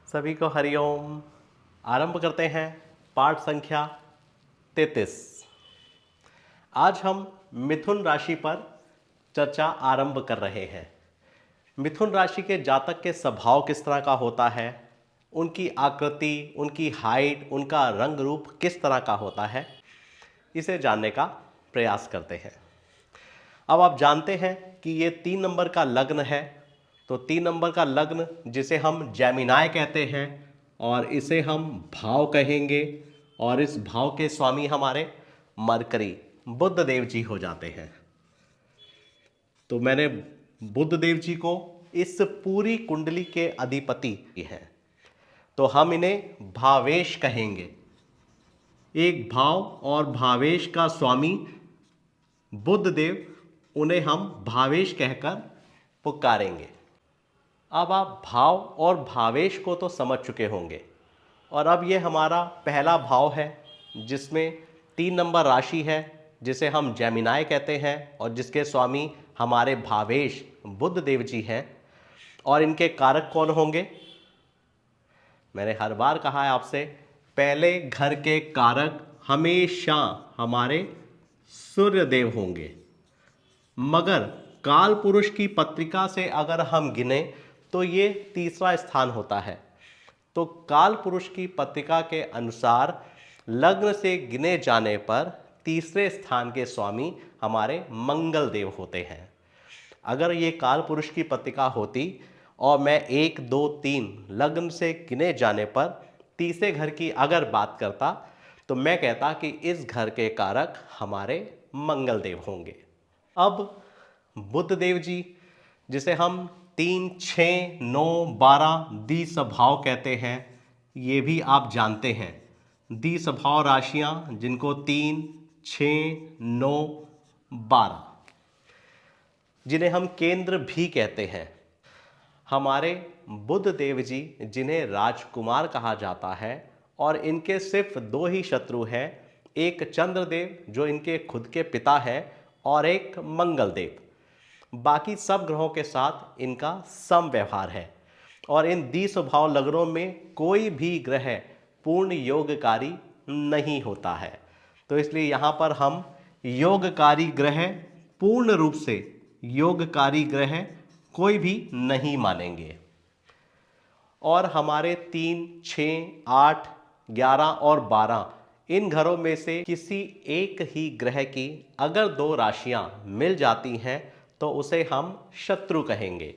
सभी को हरिओम। आरंभ करते हैं पाठ संख्या 33। आज हम मिथुन राशि पर चर्चा आरंभ कर रहे हैं। मिथुन राशि के जातक के स्वभाव किस तरह का होता है, उनकी आकृति, उनकी हाइट, उनका रंग रूप किस तरह का होता है, इसे जानने का प्रयास करते हैं। अब आप जानते हैं कि ये 3 नंबर का लग्न है, तो 3 नंबर का लग्न जिसे हम जेमिनाय कहते हैं और इसे हम भाव कहेंगे, और इस भाव के स्वामी हमारे मरकरी बुध देव जी हो जाते हैं। तो मैंने बुध देव जी को इस पूरी कुंडली के अधिपति हैं, तो हम इन्हें भावेश कहेंगे। एक भाव और भावेश का स्वामी बुध देव, उन्हें हम भावेश कहकर पुकारेंगे। अब आप भाव और भावेश को तो समझ चुके होंगे, और अब ये हमारा पहला भाव है जिसमें 3 नंबर राशि है, जिसे हम जेमिनाय कहते हैं और जिसके स्वामी हमारे भावेश बुध देव जी हैं। और इनके कारक कौन होंगे? मैंने हर बार कहा है आपसे, पहले घर के कारक हमेशा हमारे सूर्य देव होंगे, मगर काल पुरुष की पत्रिका से अगर हम गिने तो ये तीसरा स्थान होता है। तो काल पुरुष की पत्रिका के अनुसार लग्न से गिने जाने पर तीसरे स्थान के स्वामी हमारे मंगल देव होते हैं। अगर ये काल पुरुष की पत्रिका होती और मैं 1, 2, 3 लग्न से गिने जाने पर तीसरे घर की अगर बात करता, तो मैं कहता कि इस घर के कारक हमारे मंगल देव होंगे। अब बुध देव जी, जिसे हम 3, 6, 9, 12 दी स्वभाव कहते हैं, ये भी आप जानते हैं। दी स्वभाव राशियां जिनको 3, 6, 9, 12, जिन्हें हम केंद्र भी कहते हैं। हमारे बुध देव जी, जिन्हें राजकुमार कहा जाता है, और इनके सिर्फ 2 ही शत्रु हैं, एक चंद्रदेव जो इनके खुद के पिता है और एक मंगल देव। बाकी सब ग्रहों के साथ इनका सम व्यवहार है, और इन दी स्वभाव लग्नों में कोई भी ग्रह पूर्ण योगकारी नहीं होता है। तो इसलिए यहाँ पर हम योगकारी ग्रह, पूर्ण रूप से योगकारी ग्रह कोई भी नहीं मानेंगे। और हमारे 3, 6, 8, 11 और 12 इन घरों में से किसी एक ही ग्रह की अगर 2 राशियां मिल जाती हैं तो उसे हम शत्रु कहेंगे।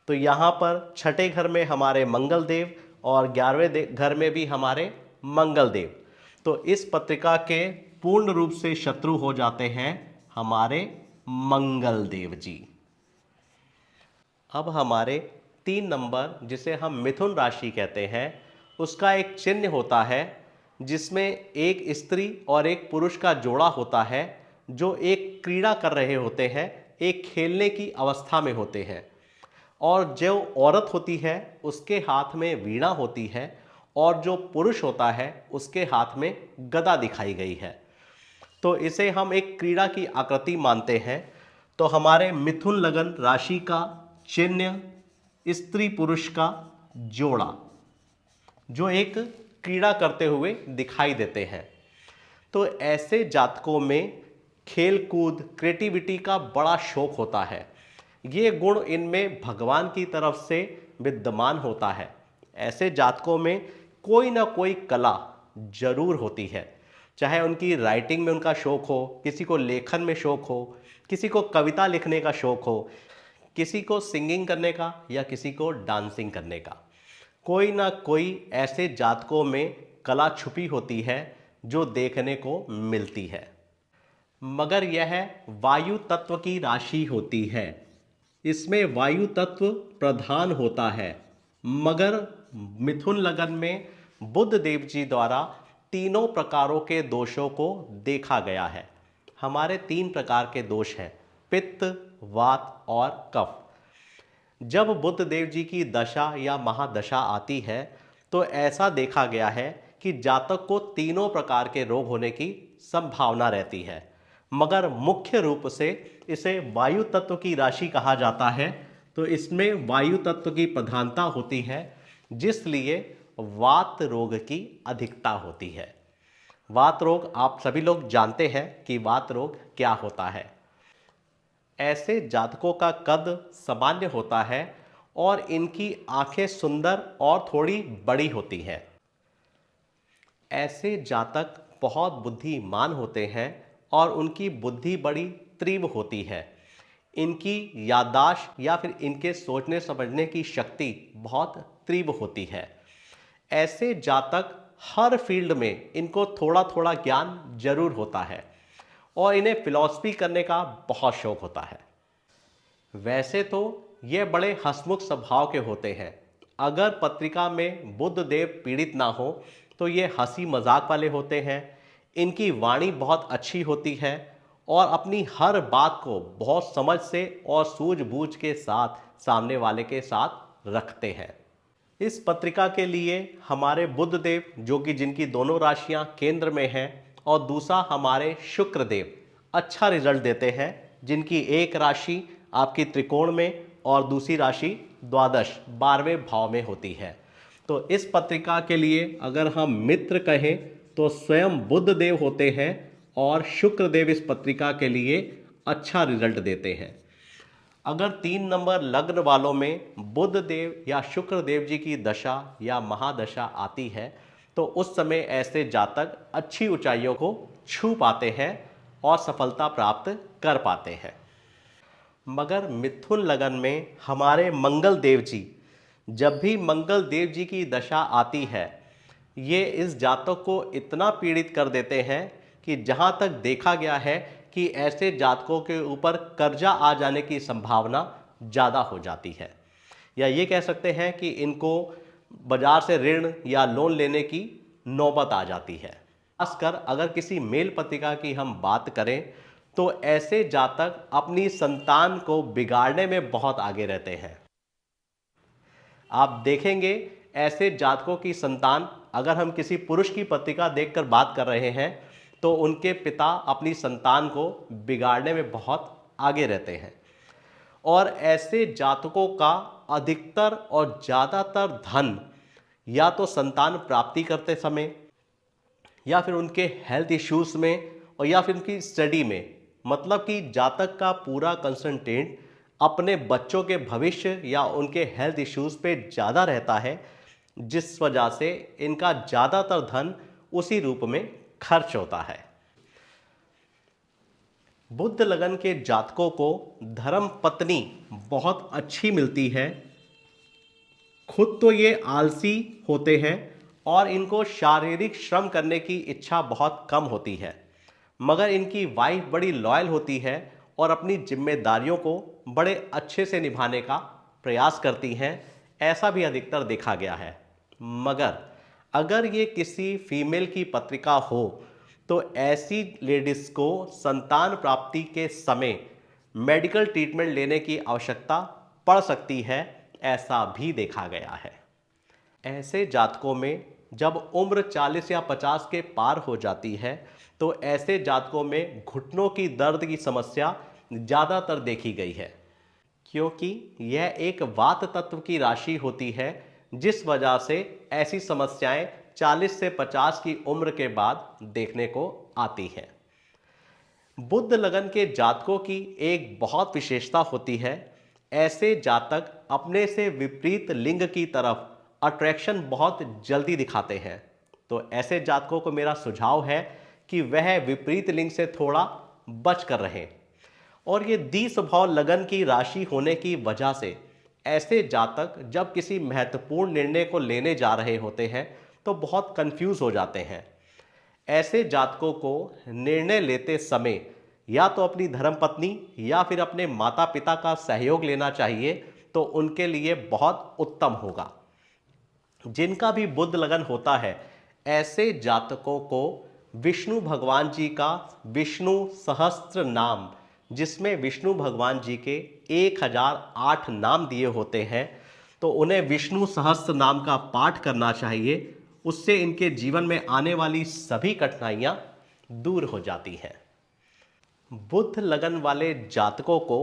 तो यहाँ पर छठे घर में हमारे मंगल देव और 11वें घर में भी हमारे मंगल देव, तो इस पत्रिका के पूर्ण रूप से शत्रु हो जाते हैं हमारे मंगल देव जी। अब हमारे 3 नंबर, जिसे हम मिथुन राशि कहते हैं, उसका एक चिन्ह होता है जिसमें एक स्त्री और एक पुरुष का जोड़ा होता है, जो एक क्रीड़ा कर रहे होते हैं, एक खेलने की अवस्था में होते हैं। और जो औरत होती है उसके हाथ में वीणा होती है, और जो पुरुष होता है उसके हाथ में गदा दिखाई गई है। तो इसे हम एक क्रीड़ा की आकृति मानते हैं। तो हमारे मिथुन लगन राशि का चिन्ह स्त्री पुरुष का जोड़ा, जो एक क्रीड़ा करते हुए दिखाई देते हैं। तो ऐसे जातकों में खेल कूद, क्रिएटिविटी का बड़ा शौक होता है। ये गुण इनमें भगवान की तरफ से विद्यमान होता है। ऐसे जातकों में कोई ना कोई कला जरूर होती है, चाहे उनकी राइटिंग में उनका शौक हो, किसी को लेखन में शौक हो, किसी को कविता लिखने का शौक हो, किसी को सिंगिंग करने का, या किसी को डांसिंग करने का। कोई ना कोई ऐसे जातकों में कला छुपी होती है जो देखने को मिलती है। मगर यह वायु तत्व की राशि होती है, इसमें वायु तत्व प्रधान होता है। मगर मिथुन लगन में बुध देव जी द्वारा तीनों प्रकारों के दोषों को देखा गया है। हमारे 3 प्रकार के दोष हैं, पित्त, वात और कफ। जब बुध देव जी की दशा या महादशा आती है तो ऐसा देखा गया है कि जातक को तीनों प्रकार के रोग होने की संभावना रहती है। मगर मुख्य रूप से इसे वायु तत्व की राशि कहा जाता है। तो इसमें वायु तत्व की प्रधानता होती है, जिसलिए वात रोग की अधिकता होती है। वात रोग आप सभी लोग जानते हैं कि वात रोग क्या होता है। ऐसे जातकों का कद सामान्य होता है और इनकी आंखें सुंदर और थोड़ी बड़ी होती हैं। ऐसे जातक बहुत बुद्धिमान होते हैं और उनकी बुद्धि बड़ी तीव्र होती है। इनकी याददाश्त या फिर इनके सोचने समझने की शक्ति बहुत तीव्र होती है। ऐसे जातक हर फील्ड में इनको थोड़ा थोड़ा ज्ञान जरूर होता है और इन्हें फिलॉसफी करने का बहुत शौक होता है। वैसे तो ये बड़े हंसमुख स्वभाव के होते हैं। अगर पत्रिका में बुध देव पीड़ित ना हो तो ये हंसी मजाक वाले होते हैं। इनकी वाणी बहुत अच्छी होती है और अपनी हर बात को बहुत समझ से और सूझबूझ के साथ सामने वाले के साथ रखते हैं। इस पत्रिका के लिए हमारे बुध देव, जो कि जिनकी दोनों राशियां केंद्र में हैं, और दूसरा हमारे शुक्र देव अच्छा रिजल्ट देते हैं, जिनकी एक राशि आपकी त्रिकोण में और दूसरी राशि द्वादश 12वें भाव में होती है। तो इस पत्रिका के लिए अगर हम मित्र कहें तो स्वयं बुध देव होते हैं और शुक्र देव इस पत्रिका के लिए अच्छा रिजल्ट देते हैं। अगर 3 नंबर लग्न वालों में बुध देव या शुक्र देव जी की दशा या महादशा आती है तो उस समय ऐसे जातक अच्छी ऊंचाइयों को छू पाते हैं और सफलता प्राप्त कर पाते हैं। मगर मिथुन लगन में हमारे मंगल देव जी, जब भी मंगल देव जी की दशा आती है, ये इस जातक को इतना पीड़ित कर देते हैं कि जहाँ तक देखा गया है कि ऐसे जातकों के ऊपर कर्जा आ जाने की संभावना ज़्यादा हो जाती है, या ये कह सकते हैं कि इनको बाजार से ऋण या लोन लेने की नौबत आ जाती है। खासकर अगर किसी मेल पत्रिका की हम बात करें तो ऐसे जातक अपनी संतान को बिगाड़ने में बहुत आगे रहते हैं। आप देखेंगे ऐसे जातकों की संतान, अगर हम किसी पुरुष की पत्रिका देखकर बात कर रहे हैं तो उनके पिता अपनी संतान को बिगाड़ने में बहुत आगे रहते हैं। और ऐसे जातकों का अधिकतर और ज़्यादातर धन या तो संतान प्राप्ति करते समय या फिर उनके हेल्थ इश्यूज में और या फिर उनकी स्टडी में, मतलब कि जातक का पूरा कंसंट्रेट अपने बच्चों के भविष्य या उनके हेल्थ इश्यूज पे ज़्यादा रहता है, जिस वजह से इनका ज़्यादातर धन उसी रूप में खर्च होता है। बुध लगन के जातकों को धर्म पत्नी बहुत अच्छी मिलती है। खुद तो ये आलसी होते हैं और इनको शारीरिक श्रम करने की इच्छा बहुत कम होती है, मगर इनकी वाइफ बड़ी लॉयल होती है और अपनी जिम्मेदारियों को बड़े अच्छे से निभाने का प्रयास करती हैं। ऐसा भी अधिकतर देखा गया है। मगर अगर ये किसी फीमेल की पत्रिका हो तो ऐसी लेडीज को संतान प्राप्ति के समय मेडिकल ट्रीटमेंट लेने की आवश्यकता पड़ सकती है, ऐसा भी देखा गया है। ऐसे जातकों में जब उम्र 40 या 50 के पार हो जाती है तो ऐसे जातकों में घुटनों की दर्द की समस्या ज़्यादातर देखी गई है, क्योंकि यह एक वात तत्व की राशि होती है, जिस वजह से ऐसी समस्याएं 40 से 50 की उम्र के बाद देखने को आती हैं। बुध लगन के जातकों की एक बहुत विशेषता होती है, ऐसे जातक अपने से विपरीत लिंग की तरफ अट्रैक्शन बहुत जल्दी दिखाते हैं। तो ऐसे जातकों को मेरा सुझाव है कि वह विपरीत लिंग से थोड़ा बच कर रहें। और ये दी स्वभाव लगन की राशि होने की वजह से ऐसे जातक जब किसी महत्वपूर्ण निर्णय को लेने जा रहे होते हैं तो बहुत कंफ्यूज हो जाते हैं। ऐसे जातकों को निर्णय लेते समय या तो अपनी धर्मपत्नी या फिर अपने माता पिता का सहयोग लेना चाहिए, तो उनके लिए बहुत उत्तम होगा। जिनका भी बुध लगन होता है, ऐसे जातकों को विष्णु भगवान जी का विष्णु सहस्त्र नाम, जिसमें विष्णु भगवान जी के 1008 नाम दिए होते हैं, तो उन्हें विष्णु सहस्त्र नाम का पाठ करना चाहिए। उससे इनके जीवन में आने वाली सभी कठिनाइयां दूर हो जाती हैं। बुध लगन वाले जातकों को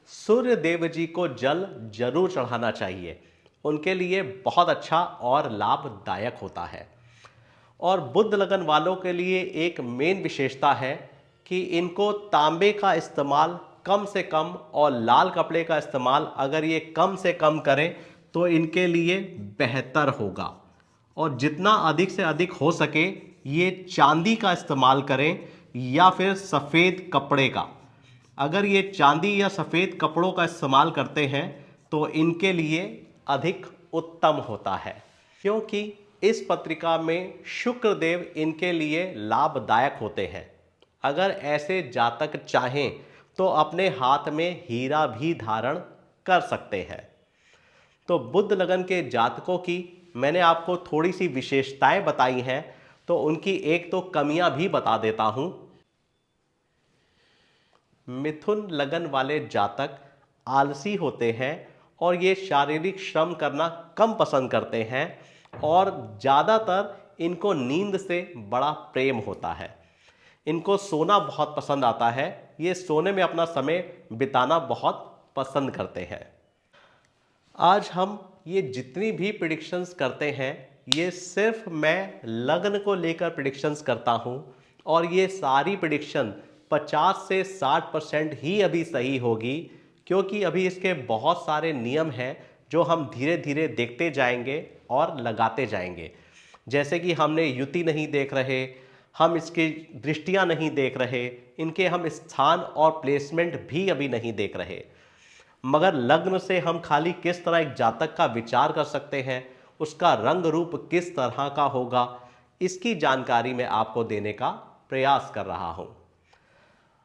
सूर्य देव जी को जल जरूर चढ़ाना चाहिए, उनके लिए बहुत अच्छा और लाभदायक होता है। और बुध लगन वालों के लिए एक मेन विशेषता है कि इनको तांबे का इस्तेमाल कम से कम और लाल कपड़े का इस्तेमाल अगर ये कम से कम करें तो इनके लिए बेहतर होगा। और जितना अधिक से अधिक हो सके ये चांदी का इस्तेमाल करें या फिर सफ़ेद कपड़े का। अगर ये चांदी या सफ़ेद कपड़ों का इस्तेमाल करते हैं तो इनके लिए अधिक उत्तम होता है, क्योंकि इस पत्रिका में शुक्र देव इनके लिए लाभदायक होते हैं। अगर ऐसे जातक चाहें तो अपने हाथ में हीरा भी धारण कर सकते हैं। तो बुध लगन के जातकों की मैंने आपको थोड़ी सी विशेषताएं बताई हैं, तो उनकी एक तो कमियां भी बता देता हूं। मिथुन लगन वाले जातक आलसी होते हैं और ये शारीरिक श्रम करना कम पसंद करते हैं और ज़्यादातर इनको नींद से बड़ा प्रेम होता है। इनको सोना बहुत पसंद आता है, ये सोने में अपना समय बिताना बहुत पसंद करते हैं। आज हम ये जितनी भी प्रिडिक्शंस करते हैं ये सिर्फ मैं लग्न को लेकर प्रिडिक्शंस करता हूं और ये सारी प्रिडिक्शन 50 से 60% ही अभी सही होगी, क्योंकि अभी इसके बहुत सारे नियम हैं जो हम धीरे धीरे देखते जाएंगे और लगाते जाएंगे। जैसे कि हमने युति नहीं देख रहे, हम इसकी दृष्टियां नहीं देख रहे, इनके हम स्थान और प्लेसमेंट भी अभी नहीं देख रहे, मगर लग्न से हम खाली किस तरह एक जातक का विचार कर सकते हैं, उसका रंग रूप किस तरह का होगा, इसकी जानकारी मैं आपको देने का प्रयास कर रहा हूं।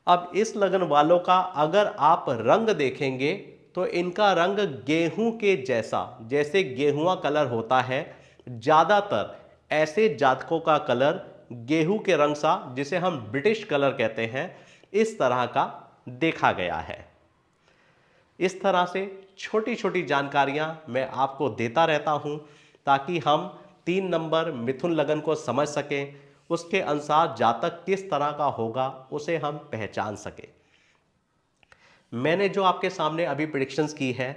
अब इस लगन वालों का अगर आप रंग देखेंगे तो इनका रंग गेहूं के जैसा, जैसे गेहुआ कलर होता है, ज़्यादातर ऐसे जातकों का कलर गेहूं के रंग सा, जिसे हम ब्रिटिश कलर कहते हैं, इस तरह का देखा गया है। इस तरह से छोटी छोटी जानकारियां मैं आपको देता रहता हूं ताकि हम 3 नंबर मिथुन लगन को समझ सकें, उसके अनुसार जातक किस तरह का होगा उसे हम पहचान सकें। मैंने जो आपके सामने अभी प्रेडिक्शंस की है,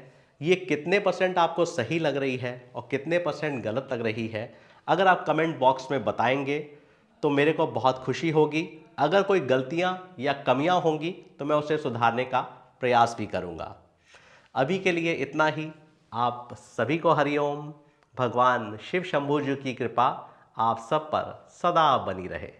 ये कितने परसेंट आपको सही लग रही है और कितने परसेंट गलत लग रही है, अगर आप कमेंट बॉक्स में बताएंगे तो मेरे को बहुत खुशी होगी। अगर कोई गलतियां या कमियां होंगी तो मैं उसे सुधारने का प्रयास भी करूंगा। अभी के लिए इतना ही। आप सभी को हरिओम। भगवान शिव शंभू जी की कृपा आप सब पर सदा बनी रहे।